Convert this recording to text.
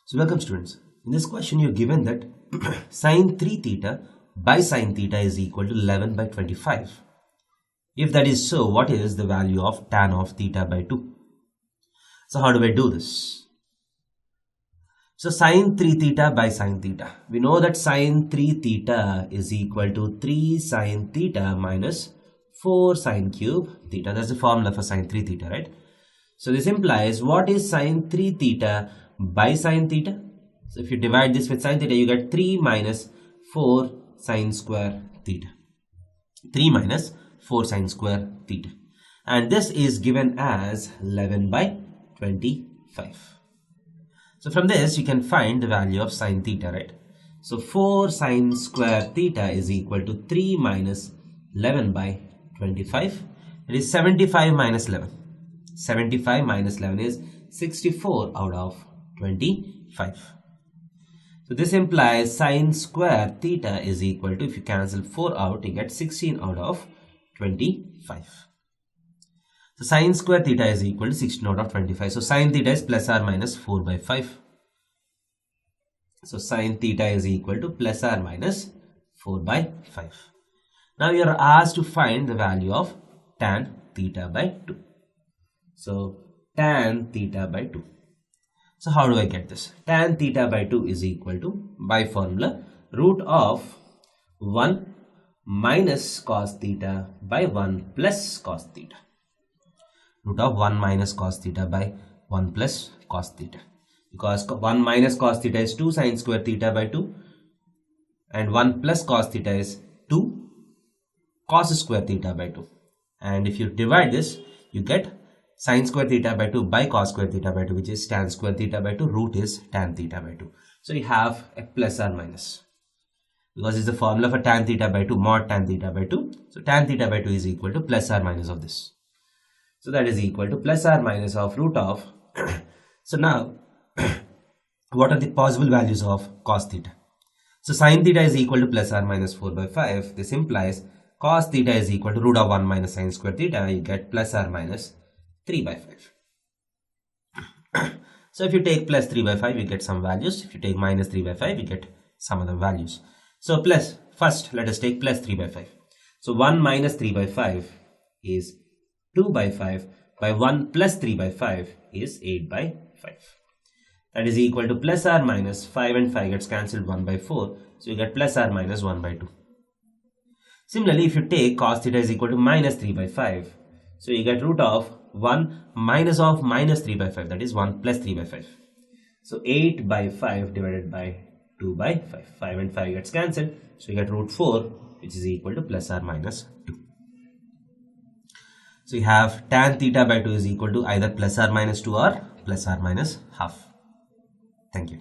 So welcome students. In this question you're given that sine 3 theta by sine theta is equal to 11 by 25. If that is so, what is the value of tan of theta by 2? So how do I do this? So sine 3 theta by sine theta. We know that sine 3 theta is equal to 3 sine theta minus 4 sine cube theta. That's the formula for sine 3 theta, right? So this implies what is sine 3 theta by sine theta? So if you divide this with sine theta, you get 3 minus 4 sine square theta. 3 minus 4 sine square theta. And this is given as 11 by 25. So from this you can find the value of sine theta, right? So 4 sine square theta is equal to 3 minus 11 by 25. It is 75 minus 11. 75 minus 11 is 64 out of 25. So this implies sine square theta is equal to, if you cancel 4 out, you get 16 out of 25. So sine square theta is equal to 16 out of 25. So sine theta is plus or minus 4 by 5. So sine theta is equal to plus or minus 4 by 5. Now you are asked to find the value of tan theta by 2. So tan theta by 2. So how do I get this? Tan theta by 2 is equal to, by formula, root of 1 minus cos theta by 1 plus cos theta. Root of 1 minus cos theta by 1 plus cos theta. Because 1 minus cos theta is 2 sine square theta by 2. And 1 plus cos theta is 2 cos square theta by 2. And if you divide this, you get sine square theta by 2 by cos square theta by 2, which is tan square theta by 2, root is tan theta by 2. So you have a plus or minus. Because it's the formula for tan theta by 2, mod tan theta by 2. So tan theta by 2 is equal to plus or minus of this. So that is equal to plus or minus of root of. So now, what are the possible values of cos theta? So sin theta is equal to plus or minus 4 by 5. This implies cos theta is equal to root of 1 minus sine square theta. You get plus or minus 3 by 5. So if you take plus 3 by 5, you get some values. If you take minus 3 by 5, you get some other values. So plus, first let us take plus 3 by 5. So 1 minus 3 by 5 is 2 by 5 by 1 plus 3 by 5 is 8 by 5. That is equal to plus or minus 5 and 5 gets cancelled 1 by 4. So you get plus or minus 1 by 2. Similarly, if you take cos theta is equal to minus 3 by 5. So you get root of 1 minus of minus 3 by 5. That is 1 plus 3 by 5. So 8 by 5 divided by 2 by 5. 5 and 5 gets cancelled. So you get root 4, which is equal to plus or minus 2. So you have tan theta by 2 is equal to either plus or minus 2 or plus or minus half. Thank you.